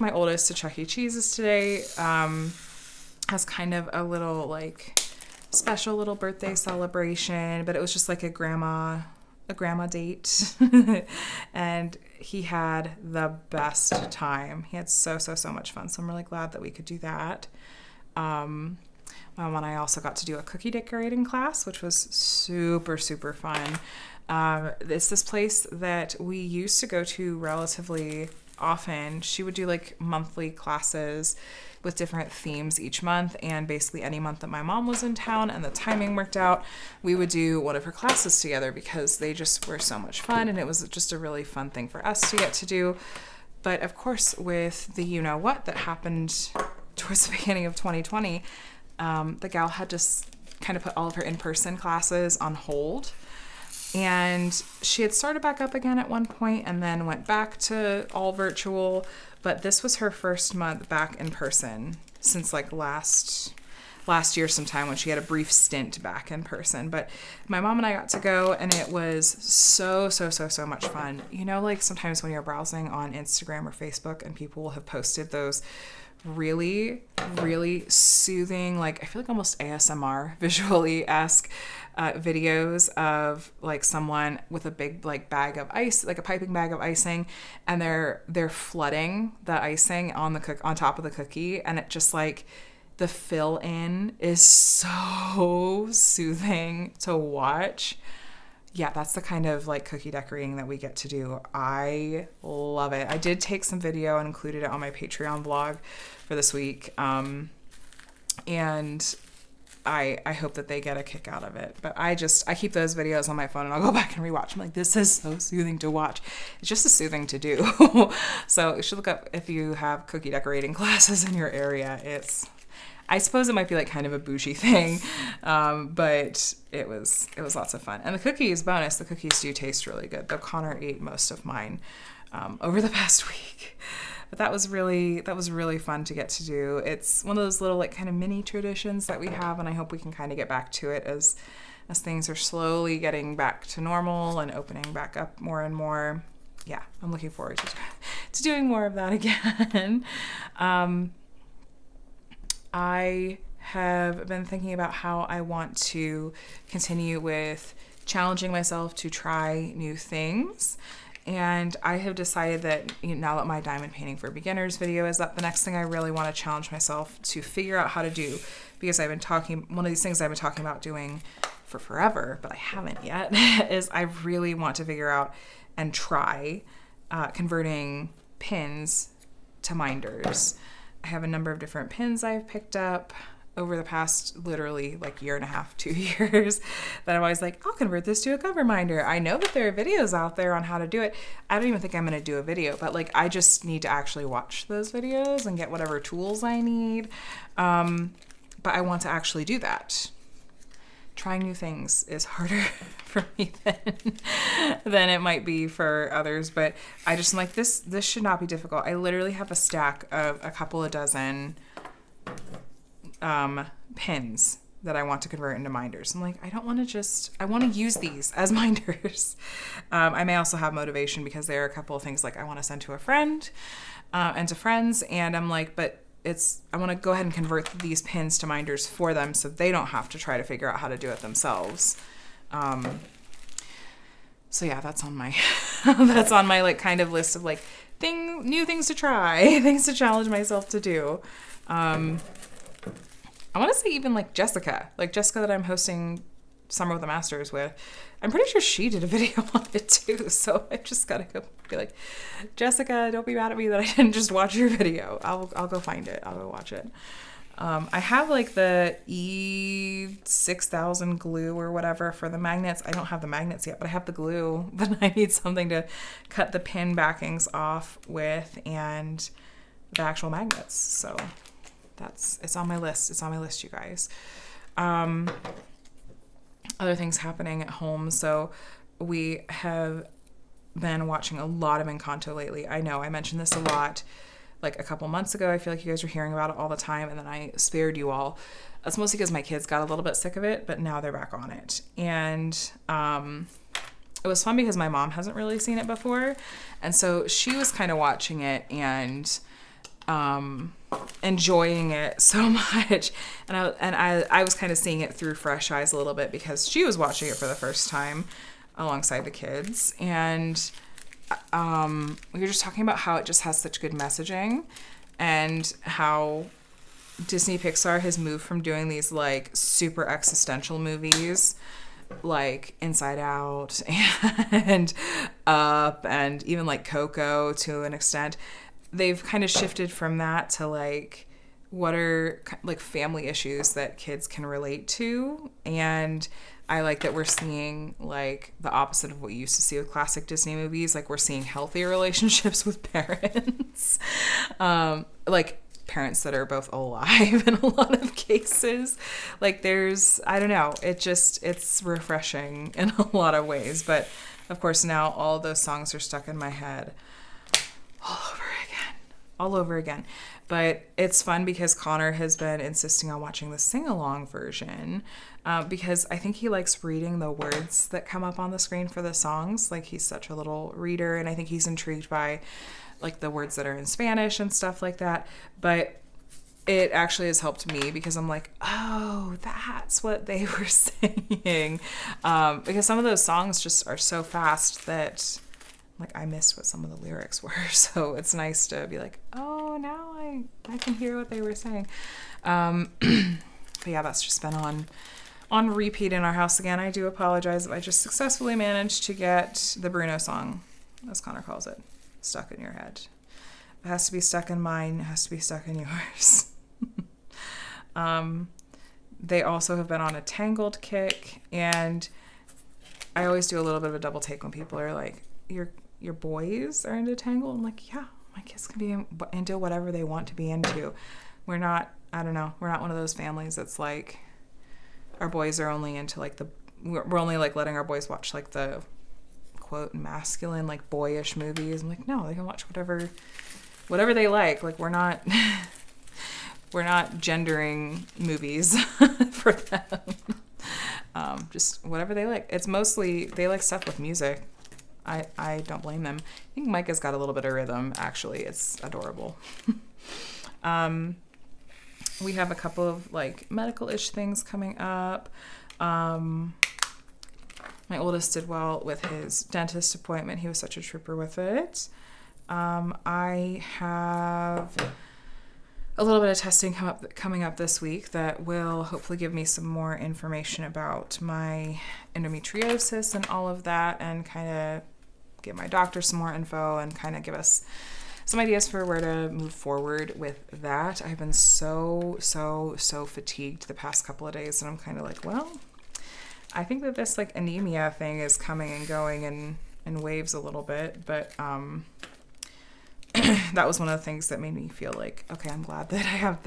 my oldest to Chuck E. Cheese's today, as kind of a little like special little birthday celebration, but it was just like a grandma date. And he had the best time. He had so much fun. So I'm really glad that we could do that. My mom and I also got to do a cookie decorating class, which was super fun. It's this place that we used to go to relatively often. She would do like monthly classes with different themes each month, and basically any month that my mom was in town and the timing worked out, we would do one of her classes together because they just were so much fun, and it was just a really fun thing for us to get to do. But of course, with the you-know-what that happened towards the beginning of 2020, the gal had just kind of put all of her in-person classes on hold. And she had started back up again at one point and then went back to all virtual. But this was her first month back in person since like last year sometime, when she had a brief stint back in person. But my mom and I got to go, and it was so much fun. You know, like sometimes when you're browsing on Instagram or Facebook and people will have posted those really, really soothing, like I feel like almost ASMR visually-esque videos of like someone with a big like bag of ice, like a piping bag of icing, and they're flooding the icing on top of the cookie, and it just like the fill in is so soothing to watch. Yeah, that's the kind of like cookie decorating that we get to do. I love it. I did take some video and included it on my Patreon vlog for this week. And I hope that they get a kick out of it. But I keep those videos on my phone and I'll go back and rewatch. I'm like, this is so soothing to watch. It's just as soothing to do. So you should look up if you have cookie decorating classes in your area. I suppose it might be like kind of a bougie thing, but it was lots of fun. And the cookies, bonus, the cookies do taste really good, though Connor ate most of mine over the past week. But that was really fun to get to do. It's one of those little like kind of mini traditions that we have, and I hope we can kind of get back to it as things are slowly getting back to normal and opening back up more and more. Yeah, I'm looking forward to doing more of that again. I have been thinking about how I want to continue with challenging myself to try new things. And I have decided that now that my diamond painting for beginners video is up, the next thing I really want to challenge myself to figure out how to do, because one of these things I've been talking about doing for forever, but I haven't yet, is I really want to figure out and try converting pins to minders. I have a number of different pins I've picked up over the past literally like year and a half, 2 years, that I'm always like, I'll convert this to a cover minder. I know that there are videos out there on how to do it. I don't even think I'm going to do a video, but like I just need to actually watch those videos and get whatever tools I need. But I want to actually do that. Trying new things is harder for me than it might be for others, but I just am like, this should not be difficult. I literally have a stack of a couple of dozen pins that I want to convert into minders. I'm like, I want to use these as minders. I may also have motivation because there are a couple of things like I want to send to a friend and to friends, and I'm like, but I want to go ahead and convert these pins to minders for them so they don't have to try to figure out how to do it themselves. So yeah, that's on my like kind of list of like new things to try, things to challenge myself to do. I want to say even like Jessica that I'm hosting Summer with the Masters with. I'm pretty sure she did a video on it too. So I just gotta go be like, Jessica, don't be mad at me that I didn't just watch your video. I'll go find it. I'll go watch it. I have like the E6000 glue or whatever for the magnets. I don't have the magnets yet, but I have the glue. But I need something to cut the pin backings off with and the actual magnets. So it's on my list. It's on my list, you guys. Other things happening at home. So we have been watching a lot of Encanto lately. I know I mentioned this a lot like a couple months ago. I feel like you guys were hearing about it all the time, and then I spared you all. That's mostly because my kids got a little bit sick of it, but now they're back on it. And it was fun because my mom hasn't really seen it before, and so she was kind of watching it and enjoying it so much, and I was kind of seeing it through fresh eyes a little bit because she was watching it for the first time alongside the kids, and we were just talking about how it just has such good messaging, and how Disney Pixar has moved from doing these like super existential movies like Inside Out and Up and even like Coco to an extent. They've kind of shifted from that to like what are like family issues that kids can relate to. And I like that we're seeing like the opposite of what you used to see with classic Disney movies. Like we're seeing healthier relationships with parents, like parents that are both alive in a lot of cases. Like I don't know, it's refreshing in a lot of ways. But of course now all those songs are stuck in my head all over again. But it's fun because Connor has been insisting on watching the sing-along version because I think he likes reading the words that come up on the screen for the songs. Like he's such a little reader, and I think he's intrigued by like the words that are in Spanish and stuff like that. But it actually has helped me because I'm like, oh, that's what they were saying. Because some of those songs just are so fast that like I missed what some of the lyrics were. So it's nice to be like, oh, now I can hear what they were saying. But yeah, that's just been on repeat in our house again. I do apologize if I just successfully managed to get the Bruno song, as Connor calls it, stuck in your head. It has to be stuck in mine. It has to be stuck in yours. They also have been on a Tangled kick, and I always do a little bit of a double take when people are like, your boys are into Tangled? I'm like, yeah, my kids can be into whatever they want to be into. We're not one of those families that's like, our boys are only into like we're only like letting our boys watch like the quote masculine, like boyish movies. I'm like, no, they can watch whatever they like. Like we're not gendering movies for them. Just whatever they like. It's mostly, they like stuff with music. I don't blame them. I think Micah's got a little bit of rhythm, actually. It's adorable. We have a couple of like medical-ish things coming up. My oldest did well with his dentist appointment. He was such a trooper with it. I have a little bit of testing coming up this week that will hopefully give me some more information about my endometriosis and all of that, and kind of give my doctor some more info and kind of give us some ideas for where to move forward with that. I've been so fatigued the past couple of days, and I'm kind of like, well, I think that this like anemia thing is coming and going in waves a little bit, but that was one of the things that made me feel like, okay, I'm glad that I have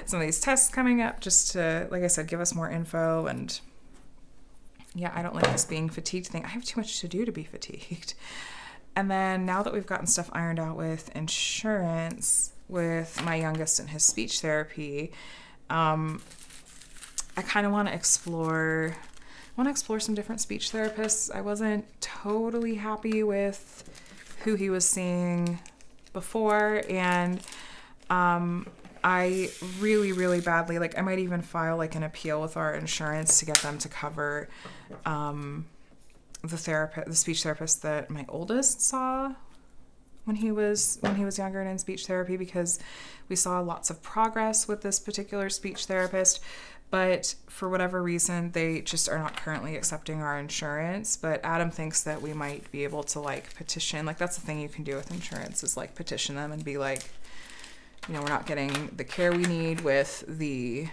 some of these tests coming up just to, like I said, give us more info. And yeah, I don't like this being fatigued thing. I have too much to do to be fatigued. And then now that we've gotten stuff ironed out with insurance, with my youngest and his speech therapy, I kind of want to explore some different speech therapists. I wasn't totally happy with who he was seeing before, and I really badly, like I might even file like an appeal with our insurance to get them to cover the speech therapist that my oldest saw when he was younger and in speech therapy, because we saw lots of progress with this particular speech therapist, but for whatever reason they just are not currently accepting our insurance. But Adam thinks that we might be able to like petition, like that's the thing you can do with insurance, is like petition them and be like, we're not getting the care we need with the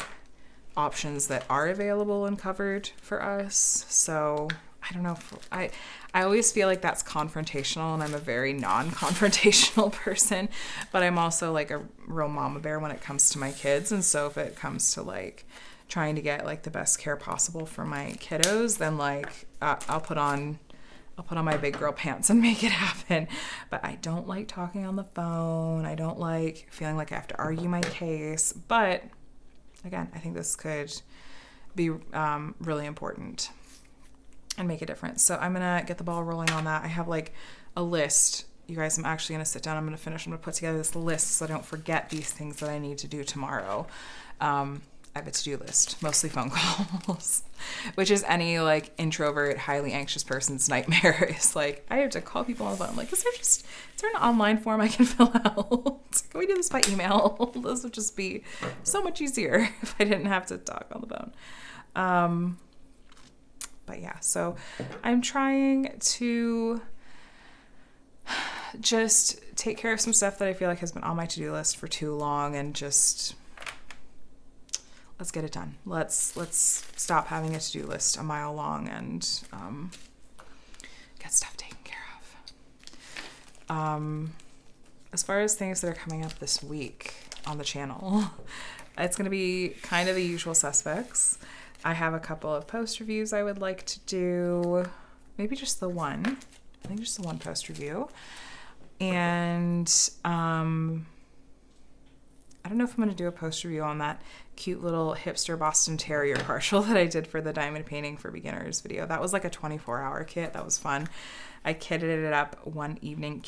options that are available and covered for us. So I don't know. I always feel like that's confrontational, and I'm a very non-confrontational person, but I'm also like a real mama bear when it comes to my kids. And so if it comes to like trying to get like the best care possible for my kiddos, then like I'll put on my big girl pants and make it happen. But I don't like talking on the phone. I don't like feeling like I have to argue my case. But again, I think this could be really important and make a difference. So I'm going to get the ball rolling on that. I have like a list. You guys, I'm actually going to sit down. I'm going to put together this list so I don't forget these things that I need to do tomorrow. I have a to-do list, mostly phone calls, which is any like introvert, highly anxious person's nightmare. Is like, I have to call people on the phone. I'm like, is there an online form I can fill out? Can we do this by email? This would just be so much easier if I didn't have to talk on the phone. But yeah, so I'm trying to just take care of some stuff that I feel like has been on my to-do list for too long, and just let's get it done. Let's stop having a to-do list a mile long and get stuff taken care of. As far as things that are coming up this week on the channel, it's going to be kind of the usual suspects. I have a couple of post reviews I would like to do. Maybe just the one. I think just the one post review. And I don't know if I'm going to do a post review on that cute little hipster Boston Terrier partial that I did for the Diamond Painting for Beginners video. That was like a 24-hour kit. That was fun. I kitted it up one evening.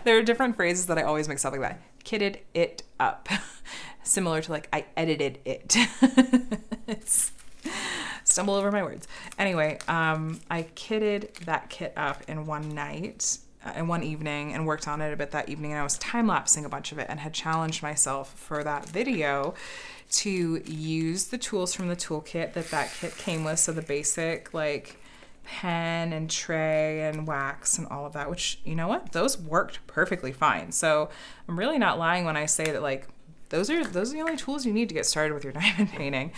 There are different phrases that I always mix up like that. Kitted it up. Similar to like, I edited it. It's stumble over my words. Anyway, I kitted that kit up in one night, in one evening, and worked on it a bit that evening. And I was time-lapsing a bunch of it and had challenged myself for that video to use the tools from the toolkit that kit came with. So the basic like pen and tray and wax and all of that, which, you know what, those worked perfectly fine. So I'm really not lying when I say that like those are the only tools you need to get started with your diamond painting.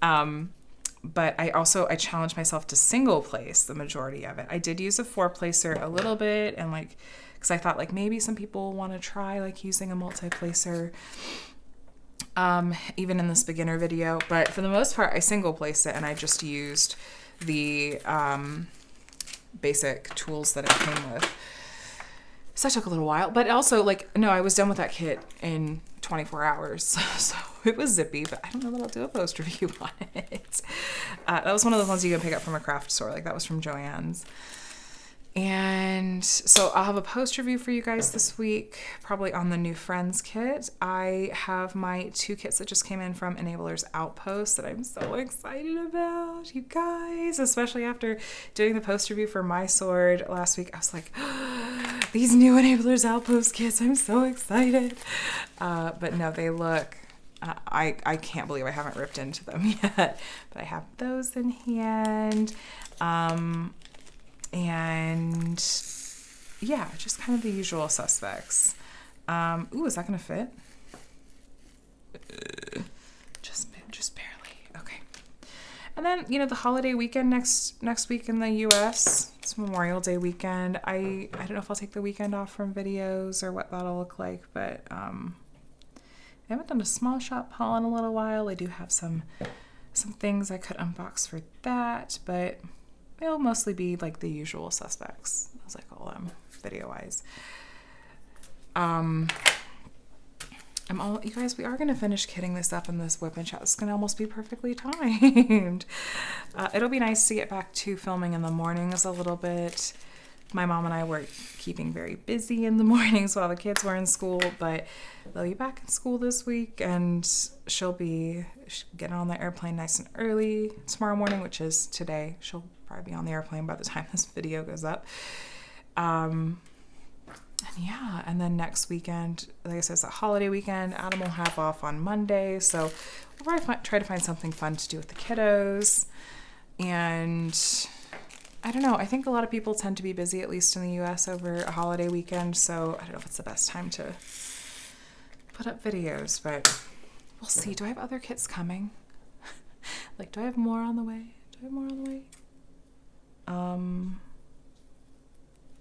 But I challenged myself to single place the majority of it. I did use a 4-placer a little bit, and like, because I thought like maybe some people want to try like using a multi-placer, even in this beginner video. But for the most part, I single place it, and I just used the basic tools that it came with. So that took a little while, but also like, no, I was done with that kit in 24 hours. So it was zippy, but I don't know that I'll do a post review on it. That was one of the ones you can pick up from a craft store. Like that was from Joann's. And so I'll have a post review for you guys this week, probably on the new Friends kit. I have my 2 kits that just came in from Enablers Outpost that I'm so excited about, you guys, especially after doing the post review for my sword last week. I was like, oh, these new Enablers Outpost kits, I'm so excited. But no, they look, I can't believe I haven't ripped into them yet, but I have those in hand. And yeah, just kind of the usual suspects. Ooh, is that gonna fit? Just barely. Okay. And then, you know, the holiday weekend next week in the US, it's Memorial Day weekend. I don't know if I'll take the weekend off from videos or what that'll look like, but I haven't done a small shop haul in a little while. I do have some things I could unbox for that, but it'll mostly be like the usual suspects, as I call them, video-wise. You guys, we are going to finish kitting this up in this WIP and Chat. It's going to almost be perfectly timed. It'll be nice to get back to filming in the mornings a little bit. My mom and I were keeping very busy in the mornings while the kids were in school, but they'll be back in school this week, and she'll be getting on the airplane nice and early tomorrow morning, which is today. She'll probably be on the airplane by the time this video goes up. And yeah, and then next weekend, like I said, it's a holiday weekend. Adam will have off on Monday, so we'll probably try to find something fun to do with the kiddos. And I don't know, I think a lot of people tend to be busy, at least in the US, over a holiday weekend, so I don't know if it's the best time to put up videos, but we'll see. Do I have other kits coming? Like, do I have more on the way?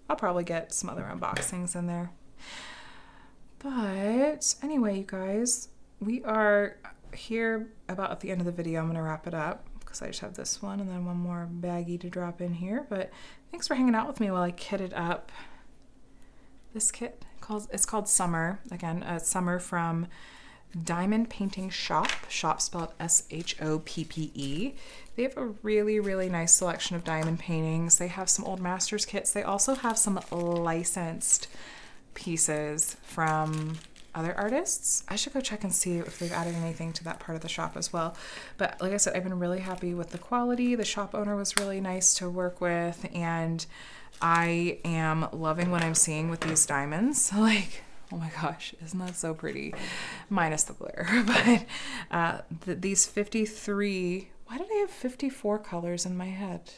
I'll probably get some other unboxings in there. But anyway, you guys, we are here about at the end of the video. I'm going to wrap it up because I just have this one and then one more baggie to drop in here. But thanks for hanging out with me while I kitted up this kit. It's called Summer. Again, Summer from Diamond Painting Shop spelled S-H-O-P-P-E. They have a really, really nice selection of diamond paintings. They have some old masters kits. They also have some licensed pieces from other artists. I should go check and see if they've added anything to that part of the shop as well. But like I said, I've been really happy with the quality. The shop owner was really nice to work with, and I am loving what I'm seeing with these diamonds. Like, oh my gosh, isn't that so pretty? Minus the glitter. But these 53, why did I have 54 colors in my head?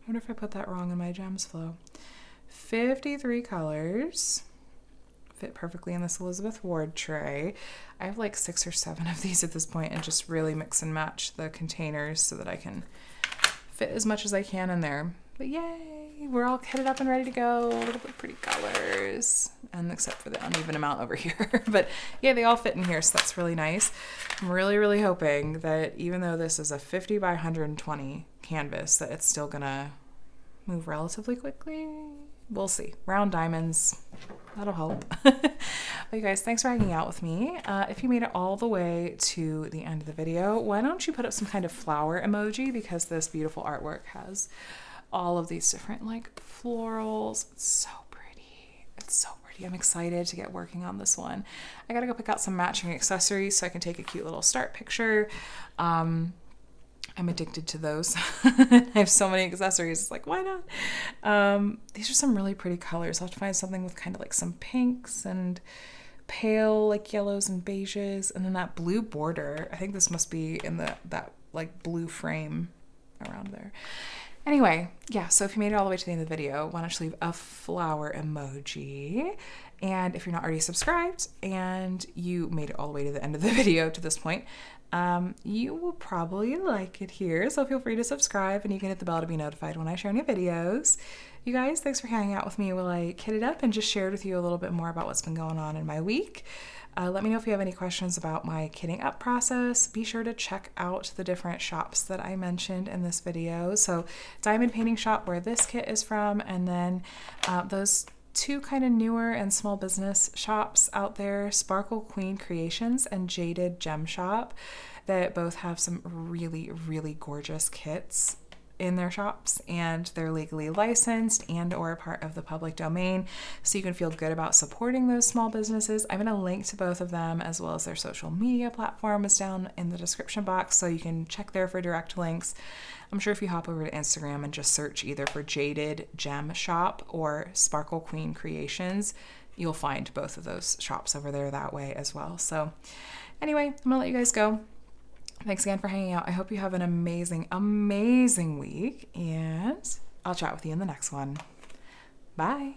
I wonder if I put that wrong in my gems flow. 53 colors fit perfectly in this Elizabeth Ward tray. I have like 6 or 7 of these at this point, and just really mix and match the containers so that I can fit as much as I can in there. But yay, we're all kitted up and ready to go. Look at the pretty colors, and except for the uneven amount over here. But yeah, they all fit in here, so that's really nice. I'm really, really hoping that even though this is a 50 by 120 canvas, that it's still gonna move relatively quickly. We'll see. Round diamonds, that'll help. Well, you guys, thanks for hanging out with me. If you made it all the way to the end of the video, why don't you put up some kind of flower emoji, because this beautiful artwork has all of these different like florals. It's so pretty. It's so pretty. I'm excited to get working on this one. I gotta go pick out some matching accessories so I can take a cute little start picture. I'm addicted to those. I have so many accessories. It's like, why not? These are some really pretty colors. I'll have to find something with kind of like some pinks and pale like yellows and beiges, and then that blue border. I think this must be in that like blue frame around there. Anyway, yeah, so if you made it all the way to the end of the video, why don't you leave a flower emoji? And if you're not already subscribed and you made it all the way to the end of the video to this point, you will probably like it here. So feel free to subscribe and you can hit the bell to be notified when I share new videos. You guys, thanks for hanging out with me while I kit it up and just shared with you a little bit more about what's been going on in my week. Let me know if you have any questions about my kitting up process. Be sure to check out the different shops that I mentioned in this video. So Diamond Painting Shop, where this kit is from, and then those two kind of newer and small business shops out there, Sparkle Queen Creations and Jaded Gem Shop, that both have some really, really gorgeous kits in their shops, and they're legally licensed and or a part of the public domain, so you can feel good about supporting those small businesses. I'm going to link to both of them as well as their social media platform is down in the description box, so you can check there for direct links. I'm sure if you hop over to Instagram and just search either for Jaded Gem Shop or Sparkle Queen Creations, you'll find both of those shops over there that way as well. So anyway, I'm gonna let you guys go. Thanks again for hanging out. I hope you have an amazing, amazing week, and I'll chat with you in the next one. Bye.